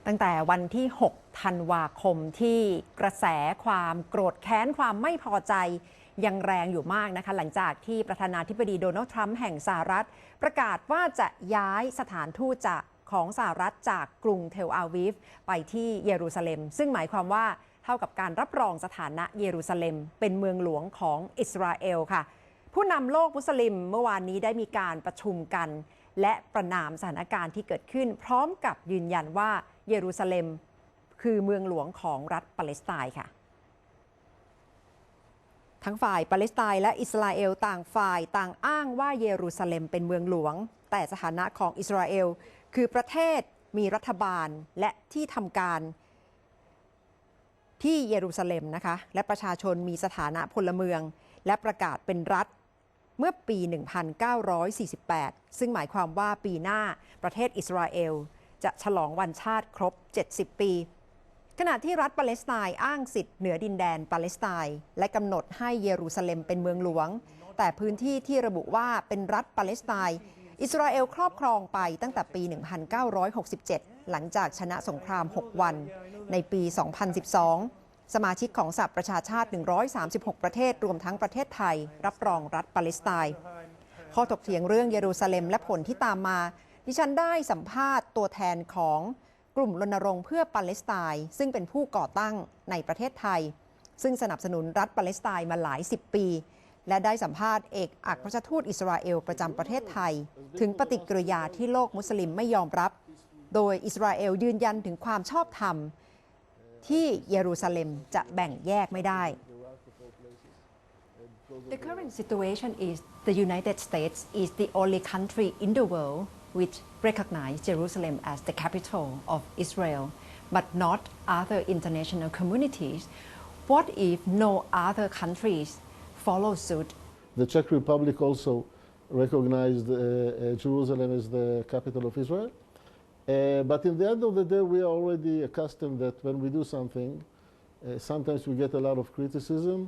ตั้งแต่วันที่ 6 ธันวาคมที่กระแสความโกรธแค้นความไม่พอใจยังแรงอยู่มากนะคะหลังจากที่ประธานาธิบดีโดนัลด์ทรัมป์แห่งสหรัฐประกาศว่าจะย้ายสถานทูตของสหรัฐจากกรุงเทลอาวีฟไปที่เยรูซาเล็มซึ่งหมายความว่าเท่ากับการรับรองสถานะเยรูซาเล็มเป็นเมืองหลวงของอิสราเอลค่ะผู้นำโลกมุสลิมเมื่อวานนี้ได้มีการประชุมกันและประณามสถานการณ์ที่เกิดขึ้นพร้อมกับยืนยันว่าเยรูซาเล็มคือเมืองหลวงของรัฐปาเลสไตน์ค่ะทั้งฝ่ายปาเลสไตน์และอิสราเอลต่างฝ่ายต่างอ้างว่าเยรูซาเล็มเป็นเมืองหลวงแต่สถานะของอิสราเอลคือประเทศมีรัฐบาลและที่ทำการที่เยรูซาเล็มนะคะและประชาชนมีสถานะพลเมืองและประกาศเป็นรัฐเมื่อปี 1948 ซึ่งหมายความว่าปีหน้าประเทศอิสราเอลจะฉลองวันชาติครบ 70 ปี ขณะที่รัฐปาเลสไตน์อ้างสิทธิ์เหนือดินแดนปาเลสไตน์และกำหนดให้เยรูซาเล็มเป็นเมืองหลวงแต่พื้นที่ที่ระบุว่าเป็นรัฐปาเลสไตน์อิสราเอลครอบครองไปตั้งแต่ปี 1967 หลังจากชนะสงคราม 6 วันในปี 2012 สมาชิกของสหประชาชาติ 136 ประเทศรวมทั้งประเทศไทยรับรองรัฐปาเลสไตน์ข้อถกเถียงเรื่องเยรูซาเล็มและผลที่ตามมาดิฉันได้สัมภาษณ์ตัวแทนของกลุ่มรณรงค์เพื่อปาเลสไตน์ซึ่งเป็นผู้ก่อตั้งในประเทศไทยซึ่งสนับสนุนรัฐปาเลสไตน์มาหลาย10 ปีและได้สัมภาษณ์เอกอัครราชทูตอิสราเอลประจำประเทศไทยถึงปฏิกิริยาที่โลกมุสลิมไม่ยอมรับโดยอิสราเอลยืนยันถึงความชอบธรรมที่เยรูซาเล็มจะแบ่งแยกไม่ได้ The current situation is the United States is the only country in the world which recognize Jerusalem as the capital of Israel, but not other international communities. What if no other countries follow suit? The Czech Republic also recognized Jerusalem as the capital of Israel. But in the end of the day, we are already accustomed that when we do something, sometimes we get a lot of criticism,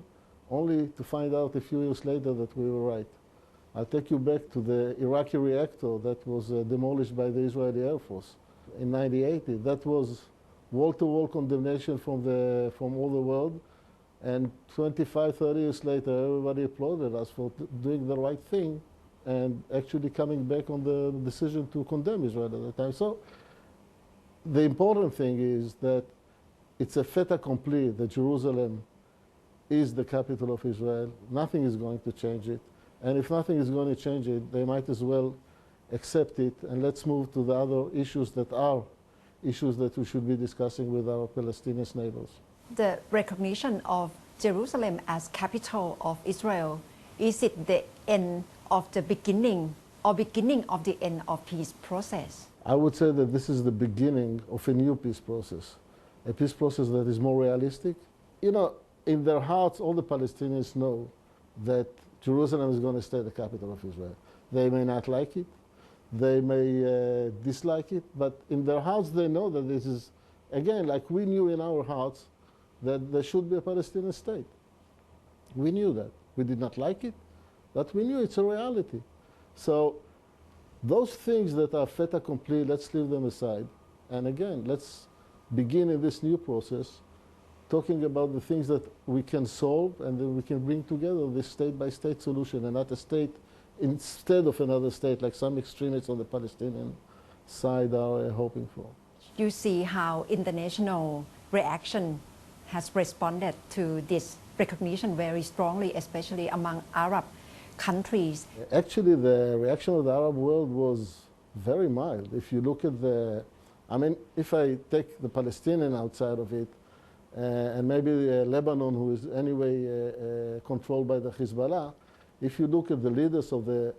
only to find out a few years later that we were right. I'll take you back to the Iraqi reactor that was demolished by the Israeli Air Force in 1980. That was wall-to-wall condemnation from all the world. And 25, 30 years later, everybody applauded us for doing the right thing and actually coming back on the decision to condemn Israel at the time. So the important thing is that it's a fait accompli that Jerusalem is the capital of Israel. Nothing is going to change it. And if nothing is going to change it, they might as well accept it. And let's move to the other issues that are issues that we should be discussing with our Palestinian neighbors. The recognition of Jerusalem as capital of Israel, is it the end of the beginning or beginning of the end of peace process? I would say that this is the beginning of a new peace process, a peace process that is more realistic. You know, in their hearts, all the Palestinians know that Jerusalem is going to stay the capital of Israel. They may not like it, they may dislike it, but in their hearts they know that this is, again, like we knew in our hearts that there should be a Palestinian state. We knew that. We did not like it, but we knew it's a reality. So those things that are fait accompli, let's leave them aside. And again, let's begin in this new process talking about the things that we can solve and then we can bring together this state-by-state solution and not a state instead of another state like some extremists on the Palestinian side are hoping for. You see how international reaction has responded to this recognition very strongly, especially among Arab countries. Actually, the reaction of the Arab world was very mild. If you look at I mean, if I take the Palestinian outside of it, and maybe Lebanon, who is anyway controlled by the Hezbollah, if you look at the leaders of the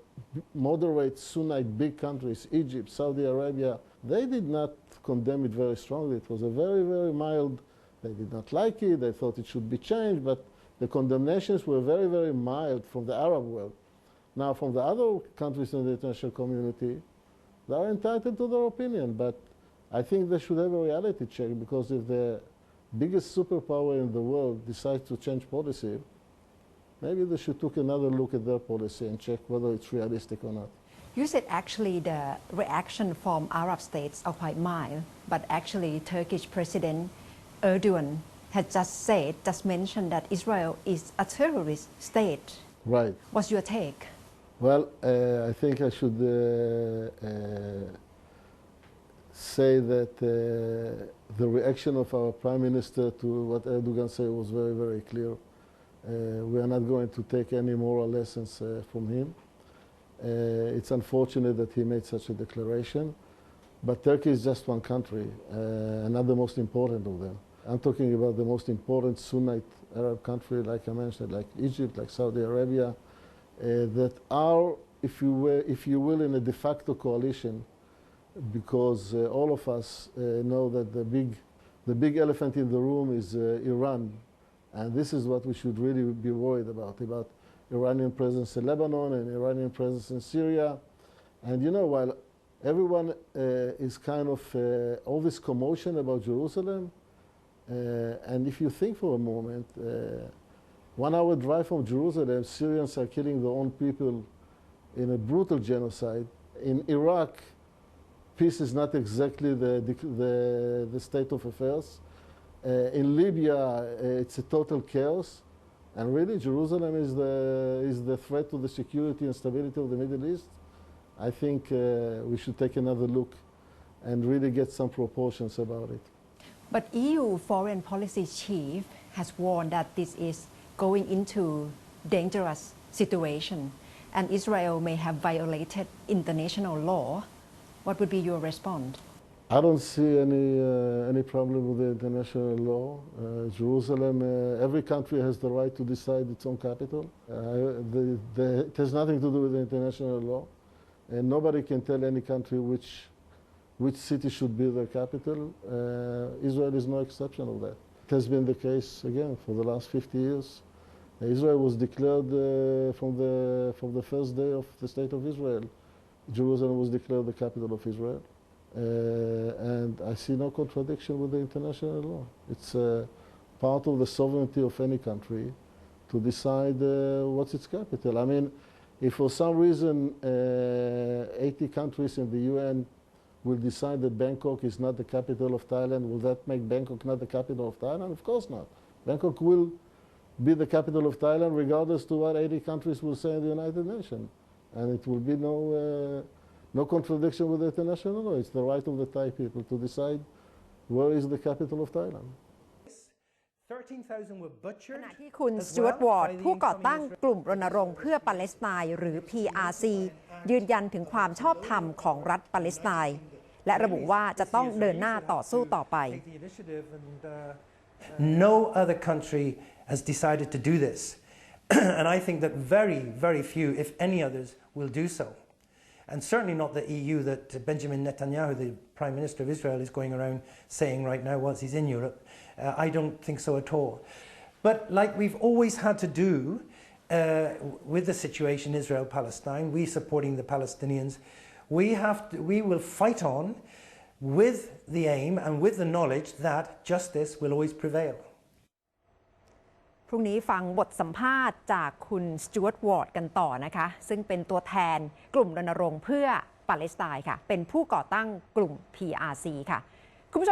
moderate Sunnite big countries, Egypt, Saudi Arabia, they did not condemn it very strongly. It was a very, very mild. They did not like it. They thought it should be changed, but the condemnations were very, very mild from the Arab world. Now, from the other countries in the international community, they are entitled to their opinion, but I think they should have a reality check, because if the biggest superpower in the world decides to change policy, maybe they should take another look at their policy and check whether it's realistic or not. You said actually the reaction from Arab states are quite mild, but actually Turkish President Erdogan had just mentioned that Israel is a terrorist state. Right. What's your take? Well, I think I should say that the reaction of our Prime Minister to what Erdogan said was very, very clear. We are not going to take any moral lessons from him. It's unfortunate that he made such a declaration, but Turkey is just one country, not the most important of them. I'm talking about the most important Sunnite Arab country, like I mentioned, like Egypt, like Saudi Arabia, that are, if you will, in a de facto coalition, because all of us know that the big elephant in the room is Iran, and this is what we should really be worried about Iranian presence in Lebanon and Iranian presence in Syria. And you know, while everyone is kind of all this commotion about Jerusalem, and if you think for a moment, 1 hour drive from Jerusalem, Syrians are killing their own people in a brutal genocide. In Iraq, peace is not exactly the state of affairs. In Libya, it's a total chaos. And really, Jerusalem is the threat to the security and stability of the Middle East. I think we should take another look and really get some proportions about it. But EU foreign policy chief has warned that this is going into dangerous situation, and Israel may have violated international law. What would be your response? I don't see any problem with the international law. Jerusalem, every country has the right to decide its own capital. It has nothing to do with the international law, and nobody can tell any country which city should be their capital. Israel is no exception of that. It has been the case again for the last 50 years. Israel was declared from the first day of the state of Israel. Jerusalem was declared the capital of Israel. And I see no contradiction with the international law. It's part of the sovereignty of any country to decide what's its capital. I mean, if for some reason 80 countries in the UN will decide that Bangkok is not the capital of Thailand, will that make Bangkok not the capital of Thailand? Of course not. Bangkok will be the capital of Thailand regardless to what 80 countries will say in the United Nations. And it will be no contradiction with the international law. It's the right of the Thai people to decide where is the capital of Thailand. ขณะที่คุณสจ๊วตวอร์ดผู้ก่อตั้งกลุ่มรณรงค์เพื่อปาเลสไตน์หรือ PRC ยืนยันถึงความชอบธรรมของรัฐปาเลสไตน์และระบุว่าจะต้องเดินหน้าต่อสู้ต่อไป No other country has decided to do this. And I think that very, very few, if any others, will do so. And certainly not the EU that Benjamin Netanyahu, the Prime Minister of Israel, is going around saying right now whilst he's in Europe. I don't think so at all. But like we've always had to do with the situation Israel-Palestine, we supporting the Palestinians, we will fight on with the aim and with the knowledge that justice will always prevail. พรุ่งนี้ฟังบทสัมภาษณ์จากคุณสจ๊วตวอร์ดกันต่อนะคะซึ่งเป็นตัวแทนกลุ่มรณรงค์เพื่อปาเลสไตน์ค่ะเป็นผู้ก่อตั้งกลุ่ม PRC ค่ะคุณผู้ชม